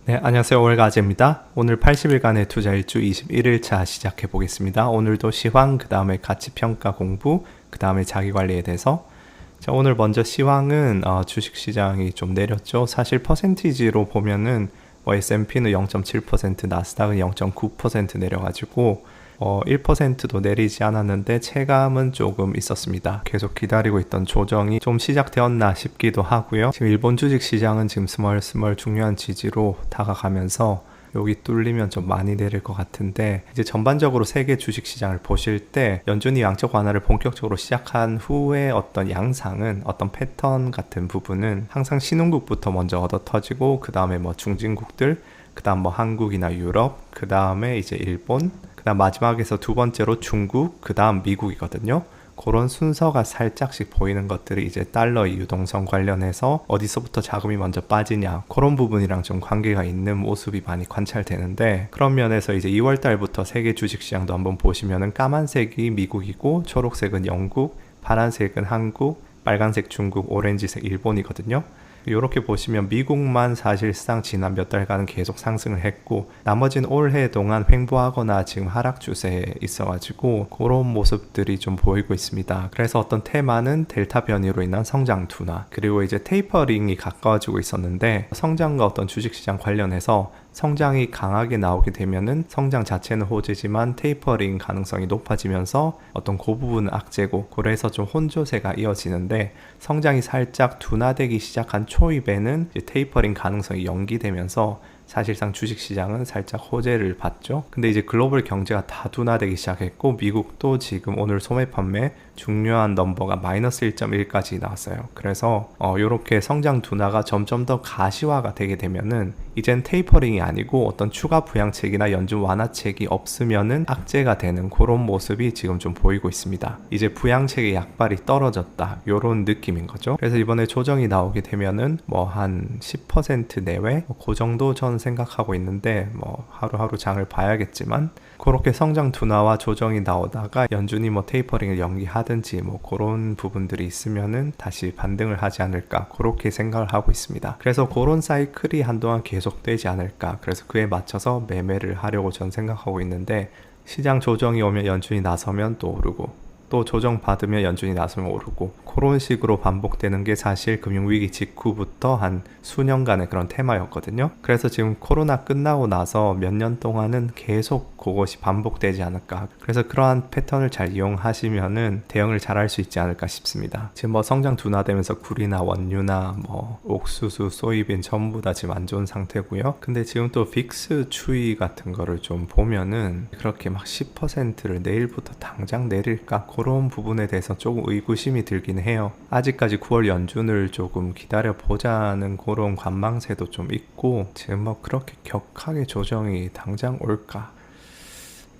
네, 안녕하세요. 월가제입니다. 오늘 80일간의 투자 일주 21일차 시작해 보겠습니다. 오늘도 시황, 그 다음에 가치평가 공부, 그 다음에 자기관리에 대해서. 자, 오늘 먼저 시황은 주식시장이 좀 내렸죠. 사실 퍼센티지로 보면은 S&P는 0.7%, 나스닥은 0.9% 내려가지고 1%도 내리지 않았는데 체감은 조금 있었습니다. 계속 기다리고 있던 조정이 좀 시작되었나 싶기도 하고요. 지금 일본 주식시장은 지금 스멀스멀 중요한 지지로 다가가면서 여기 뚫리면 좀 많이 내릴 것 같은데, 이제 전반적으로 세계 주식시장을 보실 때 연준이 양적 완화를 본격적으로 시작한 후에 어떤 양상은, 어떤 패턴 같은 부분은 항상 신흥국부터 먼저 얻어 터지고 그 다음에 중진국들, 그 다음 한국이나 유럽, 그 다음에 이제 일본, 그 다음 마지막에서 두 번째로 중국, 그 다음 미국이거든요. 그런 순서가 살짝씩 보이는 것들이 이제 달러의 유동성 관련해서 어디서부터 자금이 먼저 빠지냐, 그런 부분이랑 좀 관계가 있는 모습이 많이 관찰되는데, 그런 면에서 이제 2월 달부터 세계 주식시장도 한번 보시면은 까만색이 미국이고 초록색은 영국, 파란색은 한국, 빨간색 중국, 오렌지색 일본이거든요. 이렇게 보시면 미국만 사실상 지난 몇 달간은 계속 상승을 했고, 나머지는 올해 동안 횡보하거나 지금 하락 추세에 있어가지고 그런 모습들이 좀 보이고 있습니다. 그래서 어떤 테마는 델타 변이로 인한 성장 둔화, 그리고 이제 테이퍼링이 가까워지고 있었는데, 성장과 어떤 주식시장 관련해서 성장이 강하게 나오게 되면은 성장 자체는 호재지만 테이퍼링 가능성이 높아지면서 어떤 그 부분은 악재고, 그래서 좀 혼조세가 이어지는데, 성장이 살짝 둔화되기 시작한 초입에는 이제 테이퍼링 가능성이 연기되면서 사실상 주식시장은 살짝 호재를 받죠. 근데 이제 글로벌 경제가 다 둔화되기 시작했고, 미국도 지금 오늘 소매 판매 중요한 넘버가 마이너스 1.1까지 나왔어요. 그래서 이렇게 성장 둔화가 점점 더 가시화가 되게 되면은 이젠 테이퍼링이 아니고 어떤 추가 부양책이나 연준 완화책이 없으면은 악재가 되는 그런 모습이 지금 좀 보이고 있습니다. 이제 부양책의 약발이 떨어졌다, 이런 느낌인 거죠. 그래서 이번에 조정이 나오게 되면은 한 10% 내외 그 정도 저는 생각하고 있는데, 하루하루 장을 봐야겠지만, 그렇게 성장 둔화와 조정이 나오다가 연준이 테이퍼링을 연기하든지 그런 부분들이 있으면은 다시 반등을 하지 않을까, 그렇게 생각을 하고 있습니다. 그래서 그런 사이클이 한동안 계속되지 않을까, 그래서 그에 맞춰서 매매를 하려고 저는 생각하고 있는데, 시장 조정이 오면 연준이 나서면 또 오르고, 또 조정 받으면 연준이 나서면 오르고, 그런 식으로 반복되는 게 사실 금융위기 직후부터 한 수년간의 그런 테마였거든요. 그래서 지금 코로나 끝나고 나서 몇 년 동안은 계속 그것이 반복되지 않을까, 그래서 그러한 패턴을 잘 이용하시면은 대응을 잘 할 수 있지 않을까 싶습니다. 지금 성장 둔화되면서 굴이나 원유나 옥수수, 소이빈 전부 다 지금 안 좋은 상태고요. 근데 지금 또 빅스 추이 같은 거를 좀 보면은 그렇게 10%를 내일부터 당장 내릴까, 그런 부분에 대해서 조금 의구심이 들긴 해요. 아직까지 9월 연준을 조금 기다려 보자는 그런 관망세도 좀 있고, 지금 그렇게 격하게 조정이 당장 올까,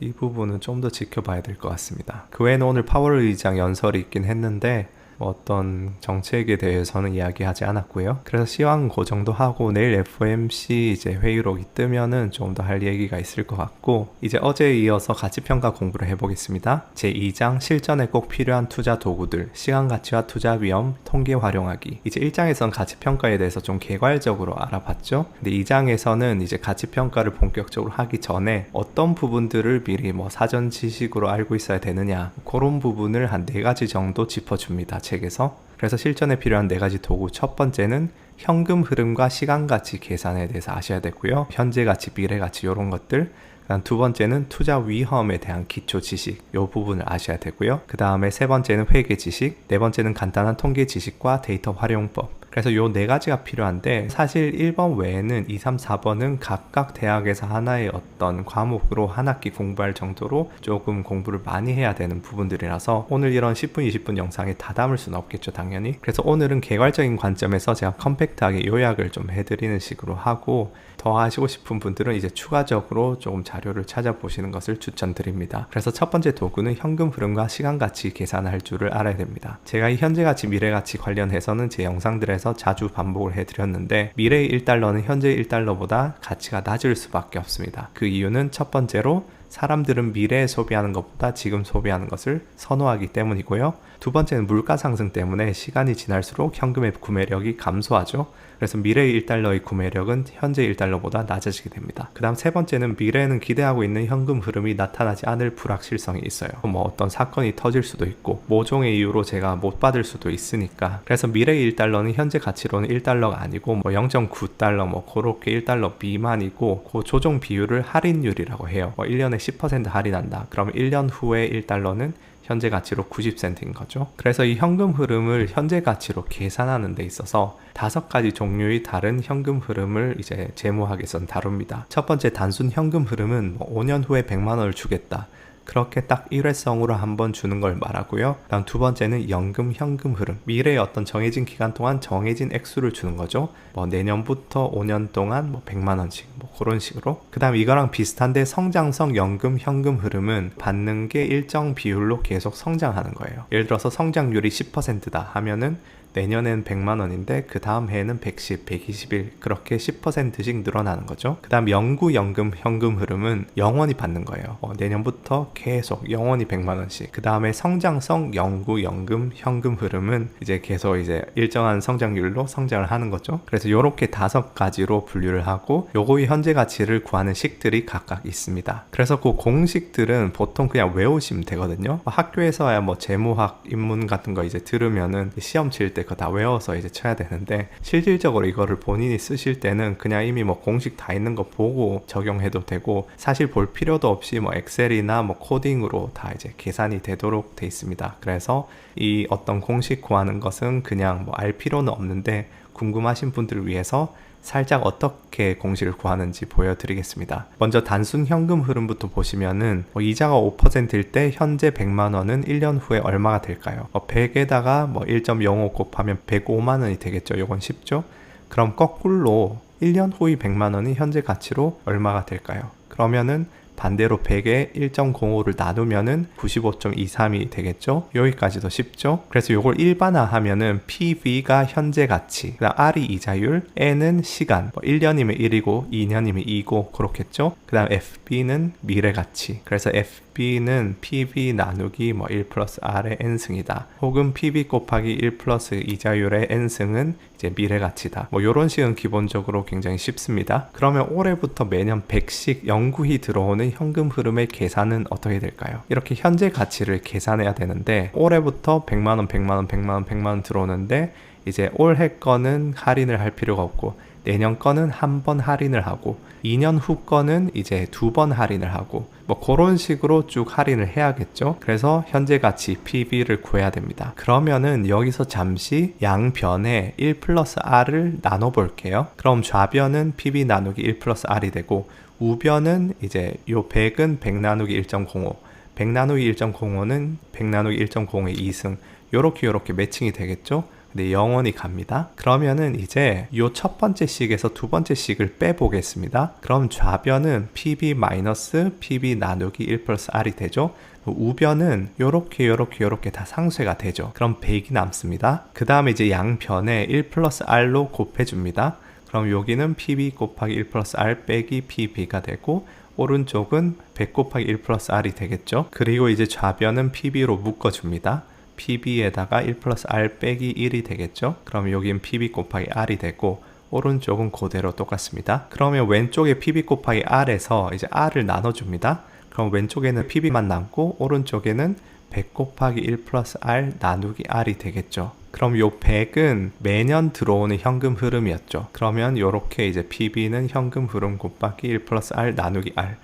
이 부분은 좀 더 지켜봐야 될 것 같습니다. 그 외에는 오늘 파월 의장 연설이 있긴 했는데 어떤 정책에 대해서는 이야기하지 않았고요. 그래서 시황 그 정도 하고, 내일 FOMC 이제 회의록이 뜨면은 좀 더 할 얘기가 있을 것 같고, 이제 어제에 이어서 가치평가 공부를 해보겠습니다. 제2장 실전에 꼭 필요한 투자 도구들, 시간 가치와 투자 위험, 통계 활용하기. 이제 1장에서는 가치평가에 대해서 좀 개괄적으로 알아봤죠. 근데 2장에서는 이제 가치평가를 본격적으로 하기 전에 어떤 부분들을 미리 사전 지식으로 알고 있어야 되느냐, 그런 부분을 한 4가지 정도 짚어줍니다, 책에서. 그래서 실전에 필요한 4가지 도구, 첫 번째는 현금 흐름과 시간 가치 계산에 대해서 아셔야 되고요. 현재 가치, 미래 가치, 이런 것들. 그다음 두 번째는 투자 위험에 대한 기초 지식, 이 부분을 아셔야 되고요. 그 다음에 세 번째는 회계 지식, 네 번째는 간단한 통계 지식과 데이터 활용법. 그래서 요 4가지가 필요한데, 사실 1번 외에는 2, 3, 4번은 각각 대학에서 하나의 어떤 과목으로 한 학기 공부할 정도로 조금 공부를 많이 해야 되는 부분들이라서 오늘 이런 10분, 20분 영상에 다 담을 수는 없겠죠, 당연히. 그래서 오늘은 개괄적인 관점에서 제가 컴팩트하게 요약을 좀 해드리는 식으로 하고, 더 하시고 싶은 분들은 이제 추가적으로 조금 자료를 찾아보시는 것을 추천드립니다. 그래서 첫 번째 도구는 현금 흐름과 시간 가치 계산할 줄을 알아야 됩니다. 제가 이 현재 가치, 미래 가치 관련해서는 제 영상들에서 자주 반복을 해드렸는데, 미래의 1달러는 현재 1달러보다 가치가 낮을 수밖에 없습니다. 그 이유는 첫 번째로 사람들은 미래에 소비하는 것보다 지금 소비하는 것을 선호하기 때문이고요. 두 번째는 물가 상승 때문에 시간이 지날수록 현금의 구매력이 감소하죠. 그래서 미래의 1달러의 구매력은 현재 1달러보다 낮아지게 됩니다. 그 다음 세 번째는 미래에는 기대하고 있는 현금 흐름이 나타나지 않을 불확실성이 있어요. 뭐 어떤 사건이 터질 수도 있고 모종의 이유로 제가 못 받을 수도 있으니까. 그래서 미래의 1달러는 현재 가치로는 1달러가 아니고 뭐 0.9달러 뭐 그렇게 1달러 미만이고 그 조정 비율을 할인율이라고 해요. 뭐 1년에 10% 할인한다. 그러면 1년 후에 1달러는 현재 가치로 90센트인 거죠. 그래서 이 현금 흐름을 현재 가치로 계산하는 데 있어서 5가지 종류의 다른 현금 흐름을 이제 재무학에서는 다룹니다. 첫 번째 단순 현금 흐름은 뭐 5년 후에 100만 원을 주겠다. 그렇게 딱 일회성으로 한번 주는 걸 말하고요. 다음 두 번째는 연금 현금 흐름. 미래의 어떤 정해진 기간 동안 정해진 액수를 주는 거죠. 뭐 내년부터 5년 동안 뭐 100만 원씩 뭐 그런 식으로. 그 다음 이거랑 비슷한데 성장성 연금 현금 흐름은 받는 게 일정 비율로 계속 성장하는 거예요. 예를 들어서 성장률이 10%다 하면은 내년엔 100만 원인데 그 다음 해에는 110, 121 그렇게 10%씩 늘어나는 거죠. 그 다음 영구 연금 현금 흐름은 영원히 받는 거예요. 내년부터 계속 영원히 100만 원씩. 그 다음에 성장성 영구 연금 현금 흐름은 이제 계속 이제 일정한 성장률로 성장을 하는 거죠. 그래서 이렇게 5가지로 분류를 하고 요거의 현재 가치를 구하는 식들이 각각 있습니다. 그래서 그 공식들은 보통 그냥 외우시면 되거든요. 학교에서야 뭐 재무학 입문 같은 거 이제 들으면은 시험 칠 때 그거 다 외워서 이제 쳐야 되는데 실질적으로 이거를 본인이 쓰실 때는 그냥 이미 뭐 공식 다 있는 거 보고 적용해도 되고 사실 볼 필요도 없이 뭐 엑셀이나 뭐 코딩으로 다 이제 계산이 되도록 돼 있습니다. 그래서 이 어떤 공식 구하는 것은 그냥 뭐 알 필요는 없는데 궁금하신 분들을 위해서 살짝 어떻게 공식을 구하는지 보여드리겠습니다. 먼저 단순 현금 흐름부터 보시면은 이자가 5%일 때 현재 100만 원은 1년 후에 얼마가 될까요? 100에다가 뭐 1.05 곱하면 105만 원이 되겠죠. 이건 쉽죠? 그럼 거꾸로 1년 후의 100만 원이 현재 가치로 얼마가 될까요? 그러면은 반대로 100에 1.05를 나누면은 95.23이 되겠죠? 여기까지도 쉽죠? 그래서 이걸 일반화하면은 PV가 현재 가치, 그다음 R이 이자율, N은 시간, 1년이면 1이고 2년이면 2고 그렇겠죠? 그다음 FB는 미래 가치. 그래서 FB는 PV 나누기 1 플러스 R의 N승이다. 혹은 PV 곱하기 1 플러스 이자율의 N승은 이제 미래 가치다. 이런 식은 기본적으로 굉장히 쉽습니다. 그러면 올해부터 매년 100씩 영구히 들어오는 현금 흐름의 계산은 어떻게 될까요? 이렇게 현재 가치를 계산해야 되는데 올해부터 100만원, 100만원, 100만원, 100만원 들어오는데 이제 올해 거는 할인을 할 필요가 없고 내년 거는 한 번 할인을 하고 2년 후 거는 이제 2번 할인을 하고 그런 식으로 쭉 할인을 해야겠죠. 그래서 현재 가치 PB를 구해야 됩니다. 그러면은 여기서 잠시 양변에 1 플러스 R을 나눠 볼게요. 그럼 좌변은 PB 나누기 1 플러스 R이 되고 우변은 이제 요 100은 100 나누기 1.05 100 나누기 1.05는 100 나누기 1.05의 2승 요렇게 매칭이 되겠죠. 근데 영원히 갑니다. 그러면은 이제 요 첫 번째 식에서 두 번째 식을 빼보겠습니다. 그럼 좌변은 PB 마이너스 PB 나누기 1 플러스 R이 되죠. 우변은 요렇게 다 상쇄가 되죠. 그럼 100이 남습니다. 그 다음에 이제 양변에 1 플러스 R로 곱해줍니다. 그럼 여기는 PB 곱하기 1 플러스 R 빼기 PB가 되고 오른쪽은 100 곱하기 1 플러스 R이 되겠죠. 그리고 이제 좌변은 PB로 묶어줍니다. PB에다가 1 플러스 R 빼기 1이 되겠죠. 그럼 여긴 PB 곱하기 R이 되고 오른쪽은 그대로 똑같습니다. 그러면 왼쪽에 PB 곱하기 R에서 이제 R을 나눠줍니다. 그럼 왼쪽에는 PB만 남고 오른쪽에는 100 곱하기 1 플러스 R 나누기 R이 되겠죠. 그럼 요 100은 매년 들어오는 현금 흐름이었죠. 그러면 요렇게 이제 PB는 현금 흐름 곱하기 1 플러스 R 나누기 R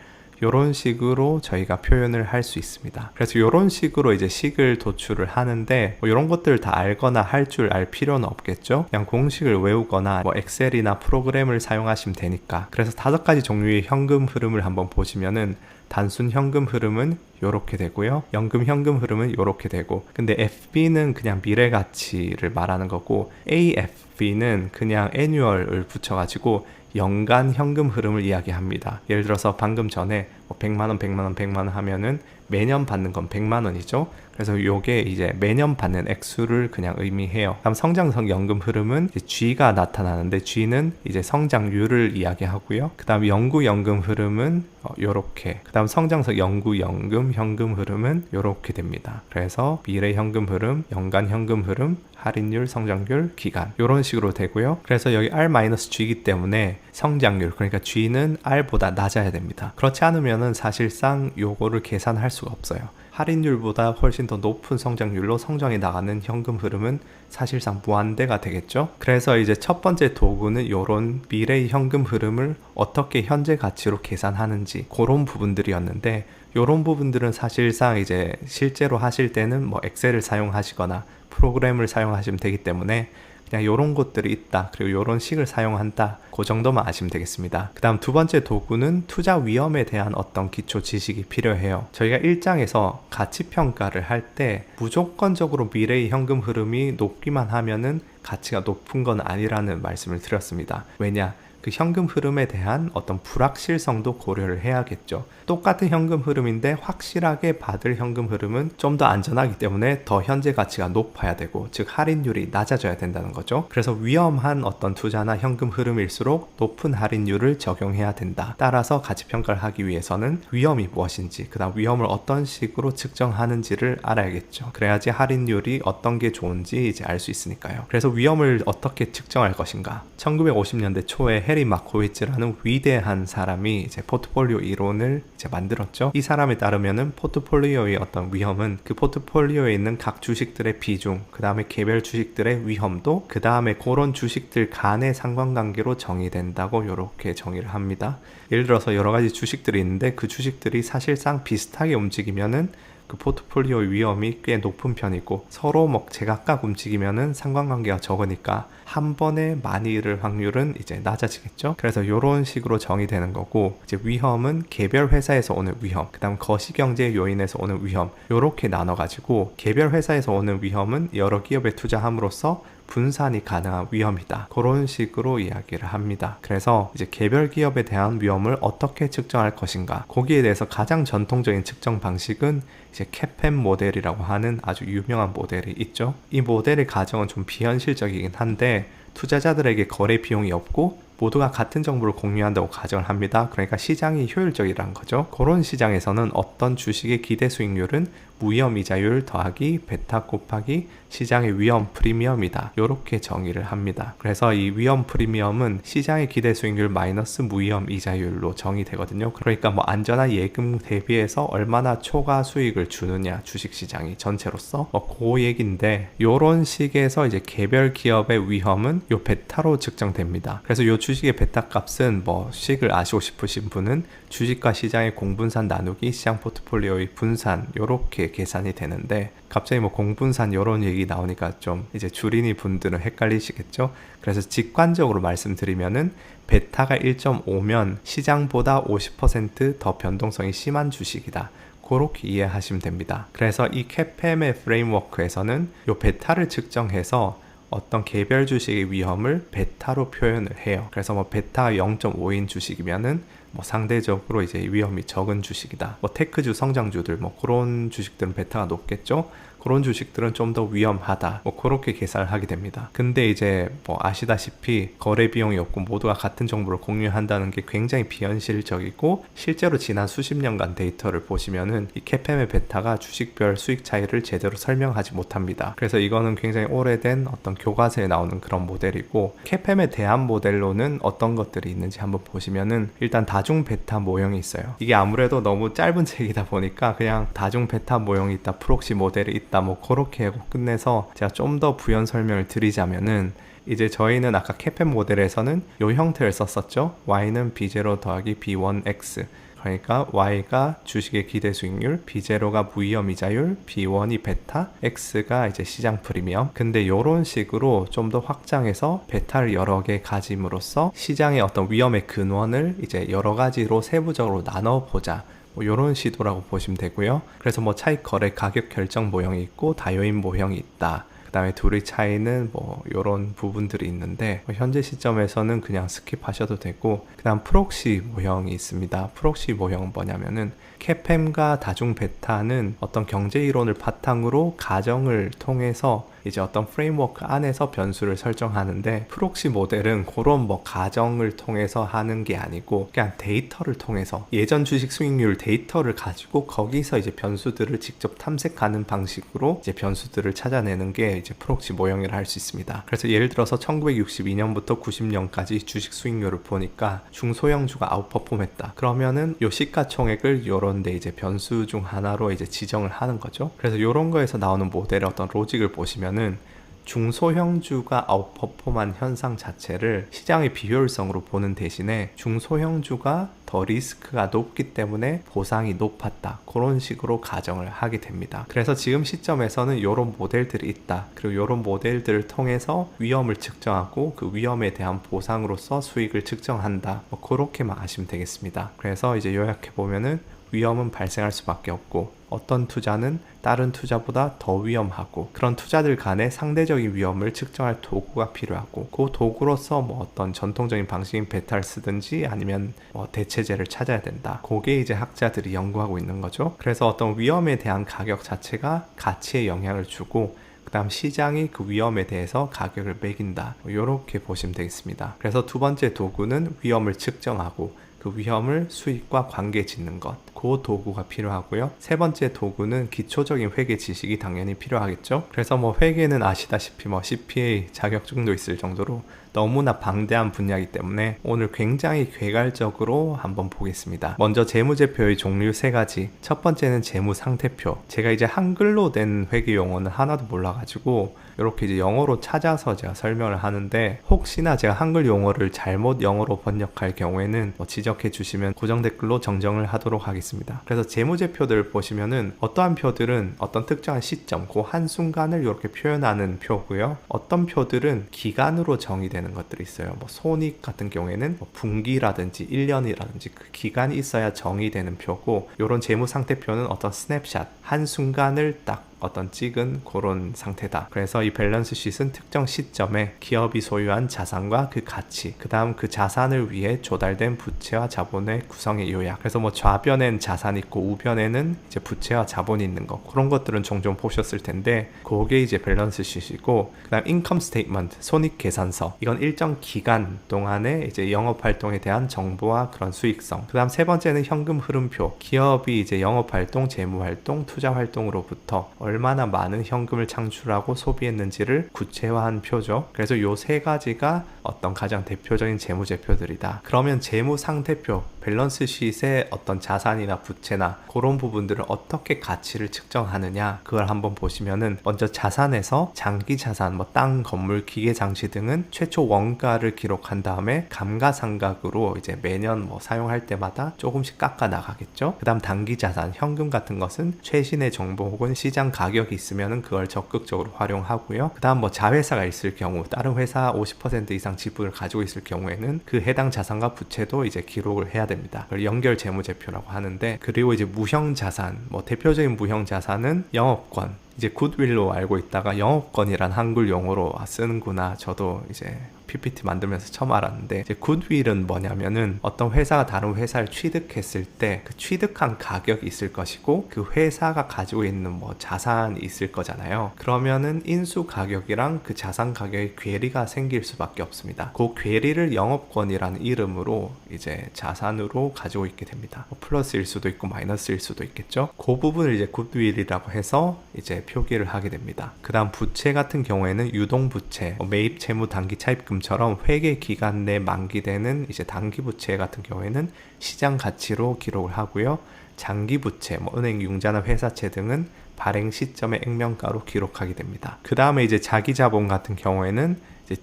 이런 식으로 저희가 표현을 할 수 있습니다. 그래서 이런 식으로 이제 식을 도출을 하는데 이런 것들을 다 알거나 할 줄 알 필요는 없겠죠. 그냥 공식을 외우거나 엑셀이나 프로그램을 사용하시면 되니까. 그래서 5가지 종류의 현금 흐름을 한번 보시면은 단순 현금 흐름은 이렇게 되고요. 연금 현금 흐름은 이렇게 되고 근데 FB는 그냥 미래 가치를 말하는 거고 AFB는 그냥 annual을 붙여가지고 연간 현금 흐름을 이야기합니다. 예를 들어서 방금 전에 100만원, 100만원, 100만원 하면은 매년 받는 건 100만원이죠. 그래서 요게 이제 매년 받는 액수를 그냥 의미해요. 다음 성장성 연금 흐름은 이제 G가 나타나는데 G는 이제 성장률을 이야기하고요. 그 다음 영구 연금 흐름은 요렇게. 그 다음 성장석 연구 연금 현금 흐름은 요렇게 됩니다. 그래서 미래 현금 흐름, 연간 현금 흐름, 할인율, 성장률, 기간 이런 식으로 되고요. 그래서 여기 R-G이기 때문에 성장률, 그러니까 G는 R보다 낮아야 됩니다. 그렇지 않으면은 사실상 요거를 계산할 수가 없어요. 할인율보다 훨씬 더 높은 성장률로 성장해 나가는 현금 흐름은 사실상 무한대가 되겠죠. 그래서 이제 첫 번째 도구는 요런 미래의 현금 흐름을 어떻게 현재 가치로 계산하는지 그런 부분들이었는데, 요런 부분들은 사실상 이제 실제로 하실 때는 뭐 엑셀을 사용하시거나 프로그램을 사용하시면 되기 때문에 그냥 요런 것들이 있다, 그리고 요런 식을 사용한다, 그 정도만 아시면 되겠습니다. 그 다음 두 번째 도구는 투자 위험에 대한 어떤 기초 지식이 필요해요. 저희가 1장에서 가치평가를 할 때 무조건적으로 미래의 현금 흐름이 높기만 하면은 가치가 높은 건 아니라는 말씀을 드렸습니다. 왜냐? 그 현금 흐름에 대한 어떤 불확실성도 고려를 해야겠죠. 똑같은 현금 흐름인데 확실하게 받을 현금 흐름은 좀 더 안전하기 때문에 더 현재 가치가 높아야 되고, 즉 할인율이 낮아져야 된다는 거죠. 그래서 위험한 어떤 투자나 현금 흐름일수록 높은 할인율을 적용해야 된다. 따라서 가치평가를 하기 위해서는 위험이 무엇인지, 그 다음 위험을 어떤 식으로 측정하는지를 알아야겠죠. 그래야지 할인율이 어떤 게 좋은지 이제 알 수 있으니까요. 그래서 위험을 어떻게 측정할 것인가? 1950년대 초에 해리 마코위츠라는 위대한 사람이 이제 포트폴리오 이론을 이제 만들었죠. 이 사람에 따르면은 포트폴리오의 어떤 위험은 그 포트폴리오에 있는 각 주식들의 비중, 그 다음에 개별 주식들의 위험도, 그 다음에 그런 주식들 간의 상관관계로 정의된다고 이렇게 정의를 합니다. 예를 들어서 여러 가지 주식들이 있는데 그 주식들이 사실상 비슷하게 움직이면은 그 포트폴리오의 위험이 꽤 높은 편이고, 서로 뭐 제각각 움직이면은 상관관계가 적으니까 한 번에 많이 잃을 확률은 이제 낮아지겠죠. 그래서 이런 식으로 정의되는 거고, 이제 위험은 개별 회사에서 오는 위험, 그 다음 거시경제 요인에서 오는 위험, 요렇게 나눠가지고 개별 회사에서 오는 위험은 여러 기업에 투자함으로써 분산이 가능한 위험이다, 그런 식으로 이야기를 합니다. 그래서 이제 개별 기업에 대한 위험을 어떻게 측정할 것인가, 거기에 대해서 가장 전통적인 측정 방식은 이제 CAPM 모델이라고 하는 아주 유명한 모델이 있죠. 이 모델의 가정은 좀 비현실적이긴 한데 투자자들에게 거래 비용이 없고 모두가 같은 정보를 공유한다고 가정을 합니다. 그러니까 시장이 효율적이라는 거죠. 그런 시장에서는 어떤 주식의 기대 수익률은 무위험 이자율 더하기 베타 곱하기 시장의 위험 프리미엄이다, 이렇게 정의를 합니다. 그래서 이 위험 프리미엄은 시장의 기대 수익률 마이너스 무위험 이자율로 정의되거든요. 그러니까 뭐 안전한 예금 대비해서 얼마나 초과 수익을 주느냐, 주식시장이 전체로서 그 얘기인데, 요런 식에서 이제 개별 기업의 위험은 요 베타로 측정됩니다. 그래서 요 주식의 베타 값은 뭐 식을 아시고 싶으신 분은 주식과 시장의 공분산 나누기 시장 포트폴리오의 분산, 요렇게 계산이 되는데, 갑자기 뭐 공분산 요런 얘기 나오니까 좀 이제 주린이 분들은 헷갈리시겠죠. 그래서 직관적으로 말씀드리면은 베타가 1.5면 시장보다 50% 변동성이 심한 주식이다, 그렇게 이해하시면 됩니다. 그래서 이 CAPM의 프레임워크에서는 요 베타를 측정해서 어떤 개별 주식의 위험을 베타로 표현을 해요. 그래서 뭐 베타가 0.5인 주식이면은 뭐 상대적으로 이제 위험이 적은 주식이다. 뭐 테크주, 성장주들 뭐 그런 주식들은 베타가 높겠죠. 그런 주식들은 좀 더 위험하다, 뭐 그렇게 계산을 하게 됩니다. 근데 이제 뭐 아시다시피 거래 비용이 없고 모두가 같은 정보를 공유한다는 게 굉장히 비현실적이고, 실제로 지난 수십 년간 데이터를 보시면은 이 CAPM의 베타가 주식별 수익 차이를 제대로 설명하지 못합니다. 그래서 이거는 굉장히 오래된 어떤 교과서에 나오는 그런 모델이고, CAPM에 대한 모델로는 어떤 것들이 있는지 한번 보시면은 일단 다중 베타 모형이 있어요. 이게 아무래도 너무 짧은 책이다 보니까 그냥 다중 베타 모형이 있다, 프록시 모델이 있다, 뭐 그렇게 하고 끝내서 제가 좀 더 부연 설명을 드리자면은, 이제 저희는 아까 CAPM 모델에서는 이 형태를 썼었죠. y는 B0 더하기 B1x, 그러니까 y가 주식의 기대 수익률, B0가 무위험 이자율, B1이 베타, x가 이제 시장 프리미엄. 근데 이런 식으로 좀 더 확장해서 베타를 여러 개 가짐으로써 시장의 어떤 위험의 근원을 이제 여러 가지로 세부적으로 나눠보자, 뭐 이런 시도라고 보시면 되고요. 그래서 뭐 차익 거래 가격 결정 모형이 있고 다요인 모형이 있다. 그 다음에 둘의 차이는 뭐 이런 부분들이 있는데, 뭐 현재 시점에서는 그냥 스킵하셔도 되고, 그 다음 프록시 모형이 있습니다. 프록시 모형은 뭐냐면은 CAPM과 다중 베타는 어떤 경제 이론을 바탕으로 가정을 통해서 이제 어떤 프레임워크 안에서 변수를 설정하는데, 프록시 모델은 그런 뭐 가정을 통해서 하는 게 아니고 그냥 데이터를 통해서 예전 주식 수익률 데이터를 가지고 거기서 이제 변수들을 직접 탐색하는 방식으로 이제 변수들을 찾아내는 게 이제 프록시 모형이라 할 수 있습니다. 그래서 예를 들어서 1962년부터 90년까지 주식 수익률을 보니까 중소형주가 아웃퍼폼했다. 그러면은 요 시가총액을 요런데 이제 변수 중 하나로 이제 지정을 하는 거죠. 그래서 요런 거에서 나오는 모델의 어떤 로직을 보시면은 중소형주가 아웃퍼폼한 현상 자체를 시장의 비효율성으로 보는 대신에 중소형주가 더 리스크가 높기 때문에 보상이 높았다, 그런 식으로 가정을 하게 됩니다. 그래서 지금 시점에서는 이런 모델들이 있다, 그리고 이런 모델들을 통해서 위험을 측정하고 그 위험에 대한 보상으로서 수익을 측정한다, 뭐 그렇게만 아시면 되겠습니다. 그래서 이제 요약해 보면은 위험은 발생할 수밖에 없고 어떤 투자는 다른 투자보다 더 위험하고, 그런 투자들 간의 상대적인 위험을 측정할 도구가 필요하고, 그 도구로서 뭐 어떤 전통적인 방식인 베타를 쓰든지 아니면 뭐 대체제를 찾아야 된다. 그게 이제 학자들이 연구하고 있는 거죠. 그래서 어떤 위험에 대한 가격 자체가 가치에 영향을 주고, 그 다음 시장이 그 위험에 대해서 가격을 매긴다, 이렇게 보시면 되겠습니다. 그래서 두 번째 도구는 위험을 측정하고 그 위험을 수익과 관계 짓는 것, 그 도구가 필요하고요. 세 번째 도구는 기초적인 회계 지식이 당연히 필요하겠죠. 그래서 뭐 회계는 아시다시피 뭐 CPA 자격증도 있을 정도로 너무나 방대한 분야이기 때문에 오늘 굉장히 괴갈적으로 한번 보겠습니다. 먼저 재무제표의 종류 세 가지. 첫 번째는 재무상태표. 제가 이제 한글로 된 회계 용어는 하나도 몰라가지고 이렇게 이제 영어로 찾아서 제가 설명을 하는데, 혹시나 제가 한글 용어를 잘못 영어로 번역할 경우에는 뭐 지적해 주시면 고정 댓글로 정정을 하도록 하겠습니다. 그래서 재무제표들 보시면은 어떠한 표들은 어떤 특정한 시점, 그 한순간을 이렇게 표현하는 표고요. 어떤 표들은 기간으로 정의되는 것들이 있어요. 뭐 손익 같은 경우에는 뭐 분기라든지 1년이라든지 그 기간이 있어야 정의되는 표고, 이런 재무상태표는 어떤 스냅샷, 한순간을 딱 어떤 찍은 그런 상태다. 그래서 이 밸런스 쉿은 특정 시점에 기업이 소유한 자산과 그 가치, 그 다음 그 자산을 위해 조달된 부채와 자본의 구성의 요약. 그래서 뭐 좌변엔 자산 있고 우변에는 이제 부채와 자본이 있는 거, 그런 것들은 종종 보셨을 텐데 그게 이제 밸런스 쉿이고, 그 다음 인컴 스테이트먼트, 손익 계산서. 이건 일정 기간 동안에 이제 영업 활동에 대한 정보와 그런 수익성. 그 다음 세 번째는 현금 흐름표. 기업이 이제 영업 활동, 재무 활동, 투자 활동으로부터 얼마나 많은 현금을 창출하고 소비했는지를 구체화한 표죠. 그래서 요 세 가지가 어떤 가장 대표적인 재무제표들이다. 그러면 재무상태표, 밸런스 쉿의 어떤 자산이나 부채나 그런 부분들을 어떻게 가치를 측정하느냐, 그걸 한번 보시면은, 먼저 자산에서 장기 자산, 뭐 땅, 건물, 기계, 장치 등은 최초 원가를 기록한 다음에 감가상각으로 이제 매년 뭐 사용할 때마다 조금씩 깎아 나가겠죠. 그 다음 단기 자산, 현금 같은 것은 최신의 정보 혹은 시장 가격이 있으면은 그걸 적극적으로 활용하고요. 그 다음 뭐 자회사가 있을 경우, 다른 회사 50% 이상 지분을 가지고 있을 경우에는 그 해당 자산과 부채도 이제 기록을 해야 됩니다. 그걸 연결 재무제표라고 하는데, 그리고 이제 무형 자산, 뭐 대표적인 무형 자산은 영업권, 이제 굿윌로 알고 있다가 영업권이란 한글 용어로 쓰는구나, 저도 이제 PPT 만들면서 처음 알았는데, 이제 굿윌은 뭐냐면은 어떤 회사가 다른 회사를 취득했을 때 그 취득한 가격이 있을 것이고 그 회사가 가지고 있는 뭐 자산이 있을 거잖아요. 그러면은 인수 가격이랑 그 자산 가격의 괴리가 생길 수밖에 없습니다. 그 괴리를 영업권이라는 이름으로 이제 자산으로 가지고 있게 됩니다. 뭐 플러스일 수도 있고 마이너스일 수도 있겠죠. 그 부분을 이제 굿윌이라고 해서 이제 표기를 하게 됩니다. 그 다음 부채 같은 경우에는 유동부채, 매입 채무 단기 차입금처럼 회계 기간 내 만기되는 이제 단기 부채 같은 경우에는 시장 가치로 기록을 하고요. 장기 부채, 뭐 은행 융자나 회사채 등은 발행 시점의 액면가로 기록하게 됩니다. 그 다음에 이제 자기 자본 같은 경우에는 이제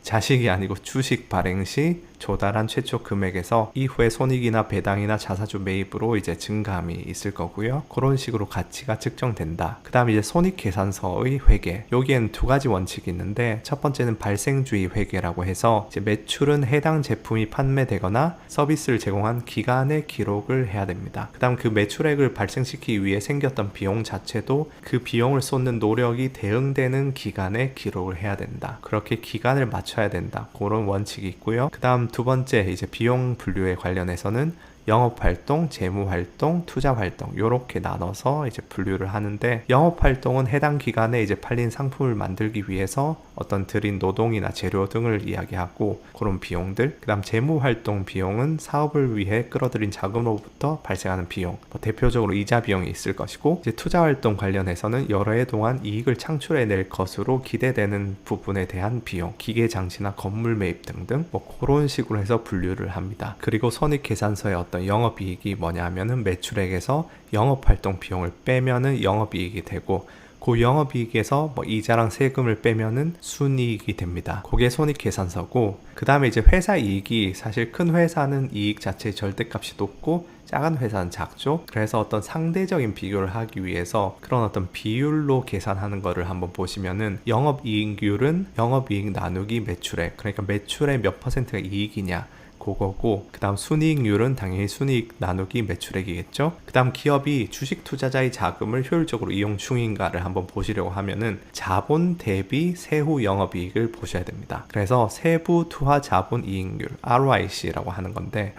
자식이 아니고 주식 발행 시 조달한 최초 금액에서 이후에 손익이나 배당이나 자사주 매입으로 이제 증감이 있을 거고요. 그런 식으로 가치가 측정된다. 그 다음에 이제 손익 계산서의 회계. 여기엔 두 가지 원칙이 있는데, 첫 번째는 발생주의 회계라고 해서 이제 매출은 해당 제품이 판매되거나 서비스를 제공한 기간에 기록을 해야 됩니다. 그 다음 그 매출액을 발생시키기 위해 생겼던 비용 자체도 그 비용을 쏟는 노력이 대응되는 기간에 기록을 해야 된다. 그렇게 기간을 맞춰 맞춰야 된다. 그런 원칙이 있고요. 그 다음 두 번째 이제 비용 분류에 관련해서는 영업활동, 재무활동, 투자활동 이렇게 나눠서 이제 분류를 하는데, 영업활동은 해당 기간에 이제 팔린 상품을 만들기 위해서 어떤 들인 노동이나 재료 등을 이야기하고 그런 비용들. 그 다음 재무활동 비용은 사업을 위해 끌어들인 자금으로부터 발생하는 비용, 대표적으로 이자 비용이 있을 것이고, 이제 투자활동 관련해서는 여러 해 동안 이익을 창출해낼 것으로 기대되는 부분에 대한 비용, 기계 장치나 건물 매입 등등 그런 식으로 해서 분류를 합니다. 그리고 손익계산서에 어떤 영업이익이 뭐냐 하면은 매출액에서 영업활동 비용을 빼면은 영업이익이 되고, 그 영업이익에서 이자랑 세금을 빼면은 순이익이 됩니다. 그게 손익계산서고, 그 다음에 이제 회사 이익이, 사실 큰 회사는 이익 자체의 절대값이 높고 작은 회사는 작죠. 그래서 어떤 상대적인 비교를 하기 위해서 그런 어떤 비율로 계산하는 거를 한번 보시면은, 영업이익률은 영업이익 나누기 매출액, 그러니까 매출의 몇 퍼센트가 이익이냐 그거고, 그 다음 순이익률은 당연히 순이익 나누기 매출액이겠죠. 그 다음 기업이 주식 투자자의 자금을 효율적으로 이용 중인가를 한번 보시려고 하면은 자본 대비 세후 영업이익을 보셔야 됩니다. 그래서 세부 투하 자본 이익률, ROIC라고 하는 건데,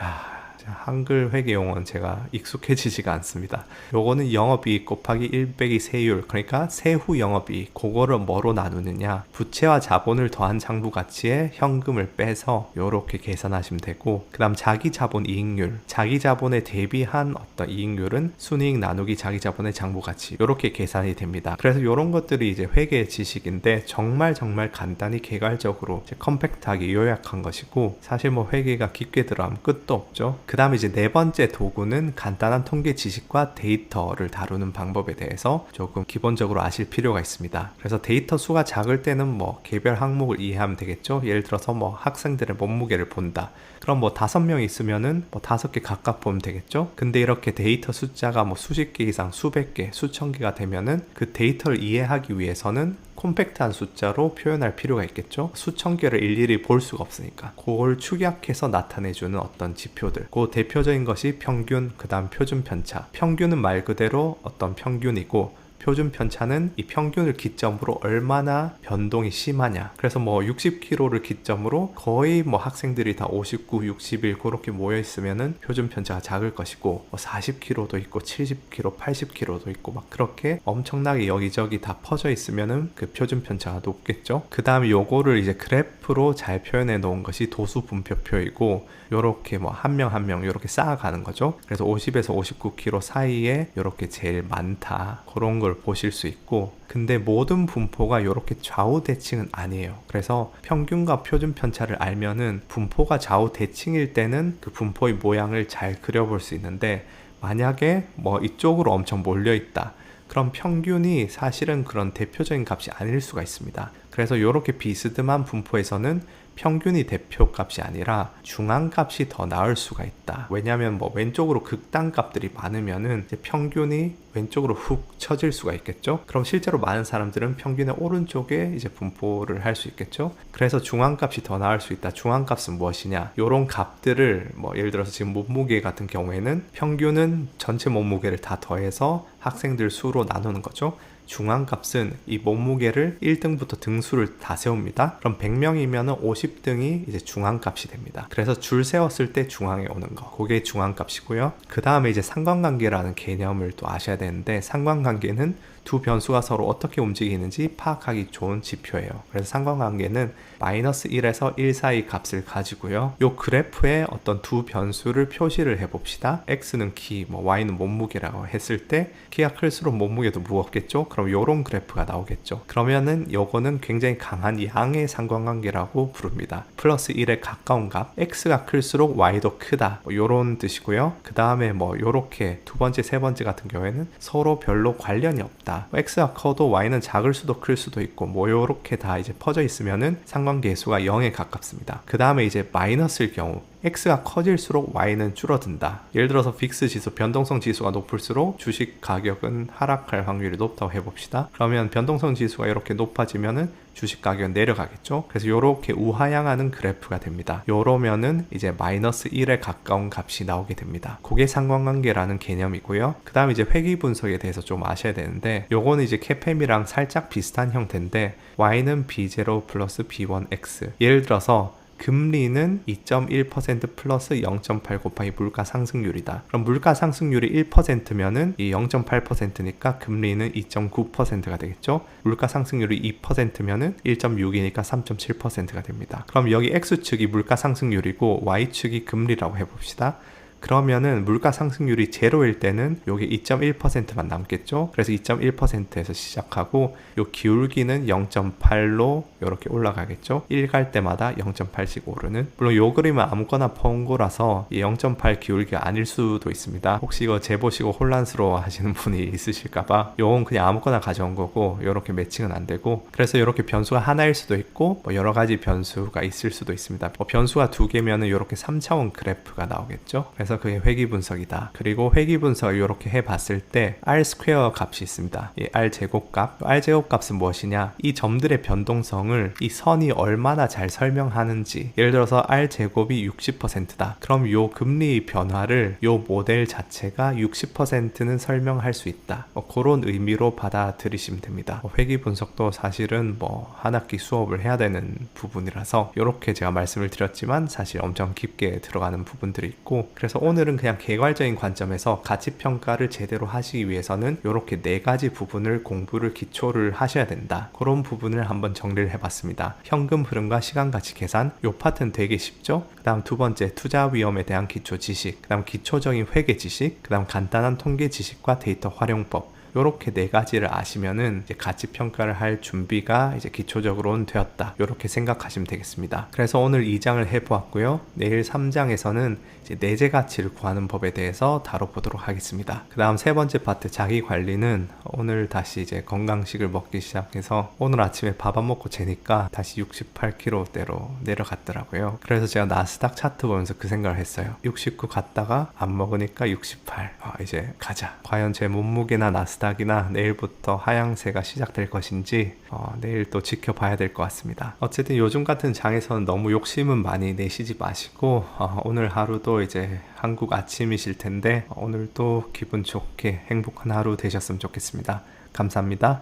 한글 회계 용어는 제가 익숙해지지가 않습니다. 요거는 영업이익 곱하기 1 빼기 세율, 그러니까 세후 영업이익, 그거를 뭐로 나누느냐, 부채와 자본을 더한 장부가치에 현금을 빼서 요렇게 계산하시면 되고, 그 다음 자기자본 이익률, 자기자본에 대비한 어떤 이익률은 순이익 나누기 자기자본의 장부가치, 요렇게 계산이 됩니다. 그래서 요런 것들이 이제 회계 지식인데, 정말 간단히 개괄적으로 이제 컴팩트하게 요약한 것이고, 사실 회계가 깊게 들어가면 끝도 없죠. 그 다음에 이제 네 번째 도구는 간단한 통계 지식과 데이터를 다루는 방법에 대해서 조금 기본적으로 아실 필요가 있습니다. 그래서 데이터 수가 작을 때는 개별 항목을 이해하면 되겠죠. 예를 들어서 학생들의 몸무게를 본다. 그럼 5명 있으면은 5개 각각 보면 되겠죠. 근데 이렇게 데이터 숫자가 수십 개 이상, 수백 개, 수천 개가 되면은 그 데이터를 이해하기 위해서는 콤팩트한 숫자로 표현할 필요가 있겠죠. 수천 개를 일일이 볼 수가 없으니까 그걸 축약해서 나타내주는 어떤 지표들, 그 대표적인 것이 평균, 그 다음 표준 편차. 평균은 말 그대로 어떤 평균이고, 표준 편차는 이 평균을 기점으로 얼마나 변동이 심하냐. 그래서 60kg를 기점으로 거의 학생들이 다 59, 61 그렇게 모여 있으면은 표준 편차가 작을 것이고, 40kg도 있고 70kg, 80kg도 있고 그렇게 엄청나게 여기저기 다 퍼져 있으면은 그 표준 편차가 높겠죠. 그 다음에 요거를 이제 그래프로 잘 표현해 놓은 것이 도수 분표표이고, 요렇게 한 명 한 명 요렇게 쌓아가는 거죠. 그래서 50에서 59kg 사이에 요렇게 제일 많다, 그런 걸 보실 수 있고, 근데 모든 분포가 이렇게 좌우 대칭은 아니에요. 그래서 평균과 표준 편차를 알면은 분포가 좌우 대칭일 때는 그 분포의 모양을 잘 그려볼 수 있는데, 만약에 이쪽으로 엄청 몰려 있다, 그럼 평균이 사실은 그런 대표적인 값이 아닐 수가 있습니다. 그래서 이렇게 비스듬한 분포에서는 평균이 대표값이 아니라 중앙값이 더 나을 수가 있다. 왜냐하면 왼쪽으로 극단값들이 많으면은 이제 평균이 왼쪽으로 훅 처질 수가 있겠죠. 그럼 실제로 많은 사람들은 평균의 오른쪽에 이제 분포를 할 수 있겠죠. 그래서 중앙값이 더 나을 수 있다. 중앙값은 무엇이냐? 이런 값들을 예를 들어서 지금 몸무게 같은 경우에는 평균은 전체 몸무게를 다 더해서 학생들 수로 나누는 거죠. 중앙값은 이 몸무게를 1등부터 등수를 다 세웁니다. 그럼 100명이면 50등이 이제 중앙값이 됩니다. 그래서 줄 세웠을 때 중앙에 오는 거, 그게 중앙값이고요. 그 다음에 이제 상관관계라는 개념을 또 아셔야 되는데, 상관관계는 두 변수가 서로 어떻게 움직이는지 파악하기 좋은 지표예요. 그래서 상관관계는 -1에서 1 사이 값을 가지고요. 요 그래프에 어떤 두 변수를 표시를 해봅시다. x는 키, y는 몸무게라고 했을 때 키가 클수록 몸무게도 무겁겠죠. 그럼 요런 그래프가 나오겠죠. 그러면은 요거는 굉장히 강한 양의 상관관계라고 부릅니다. 플러스 1에 가까운 값, x가 클수록 y도 크다, 요런 뜻이고요. 그 다음에 요렇게 두 번째, 세 번째 같은 경우에는 서로 별로 관련이 없다. x가 커도 y는 작을 수도 클 수도 있고 요렇게 다 이제 퍼져 있으면은 상관계수가 0에 가깝습니다. 그 다음에 이제 마이너스일 경우, X가 커질수록 Y는 줄어든다. 예를 들어서 빅스 지수, 변동성 지수가 높을수록 주식 가격은 하락할 확률이 높다고 해봅시다. 그러면 변동성 지수가 이렇게 높아지면은 주식 가격은 내려가겠죠. 그래서 이렇게 우하향하는 그래프가 됩니다. 요러면은 이제 마이너스 1에 가까운 값이 나오게 됩니다. 그게 상관관계라는 개념이고요. 그 다음 이제 회귀 분석에 대해서 좀 아셔야 되는데, 요거는 이제 CAPM이랑 살짝 비슷한 형태인데, Y는 B0 플러스 B1X. 예를 들어서 금리는 2.1% 플러스 0.8 곱하기 물가 상승률이다. 그럼 물가 상승률이 1%면은 이 0.8%니까 금리는 2.9%가 되겠죠. 물가 상승률이 2%면은 1.6이니까 3.7%가 됩니다. 그럼 여기 X축이 물가 상승률이고 Y축이 금리라고 해봅시다. 그러면은 물가 상승률이 제로일 때는 요게 2.1%만 남겠죠. 그래서 2.1%에서 시작하고 요 기울기는 0.8로 이렇게 올라가겠죠. 1 갈 때마다 0.8씩 오르는. 물론 요 그림은 아무거나 퍼온 거라서 이 0.8 기울기가 아닐 수도 있습니다. 혹시 이거 재보시고 혼란스러워 하시는 분이 있으실까봐 요건 그냥 아무거나 가져온 거고, 요렇게 매칭은 안 되고, 그래서 요렇게 변수가 하나일 수도 있고 뭐 여러 가지 변수가 있을 수도 있습니다. 변수가 두 개면은 요렇게 3차원 그래프가 나오겠죠. 그래서 그게 회귀 분석이다. 그리고 회귀 분석을 이렇게 해봤을 때 R 스퀘어 값이 있습니다. 이 R 제곱값. R 제곱값은 무엇이냐? 이 점들의 변동성을 이 선이 얼마나 잘 설명하는지. 예를 들어서 R 제곱이 60%다. 그럼 요 금리 변화를 요 모델 자체가 60%는 설명할 수 있다. 그런 의미로 받아들이시면 됩니다. 회귀 분석도 사실은 한 학기 수업을 해야 되는 부분이라서 이렇게 제가 말씀을 드렸지만 사실 엄청 깊게 들어가는 부분들이 있고, 그래서 오늘은 그냥 개괄적인 관점에서 가치평가를 제대로 하시기 위해서는 이렇게 네 가지 부분을 공부를 기초를 하셔야 된다. 그런 부분을 한번 정리를 해봤습니다. 현금 흐름과 시간가치 계산, 요 파트는 되게 쉽죠? 그 다음 두 번째, 투자 위험에 대한 기초 지식, 그 다음 기초적인 회계 지식, 그 다음 간단한 통계 지식과 데이터 활용법. 요렇게 네 가지를 아시면은 이제 가치 평가를 할 준비가 이제 기초적으로는 되었다. 요렇게 생각하시면 되겠습니다. 그래서 오늘 2장을 해보았고요. 내일 3장에서는 이제 내재 가치를 구하는 법에 대해서 다뤄보도록 하겠습니다. 그 다음 세 번째 파트 자기 관리는 오늘 다시 이제 건강식을 먹기 시작해서 오늘 아침에 밥 안 먹고 재니까 다시 68kg대로 내려갔더라고요. 그래서 제가 나스닥 차트 보면서 그 생각을 했어요. 69 갔다가 안 먹으니까 68. 이제 가자. 과연 제 몸무게나 나스닥이나 내일부터 하향세가 시작될 것인지 내일 또 지켜봐야 될 것 같습니다. 어쨌든 요즘 같은 장에서는 너무 욕심은 많이 내시지 마시고 오늘 하루도 이제 한국 아침이실 텐데 오늘도 기분 좋게 행복한 하루 되셨으면 좋겠습니다. 감사합니다.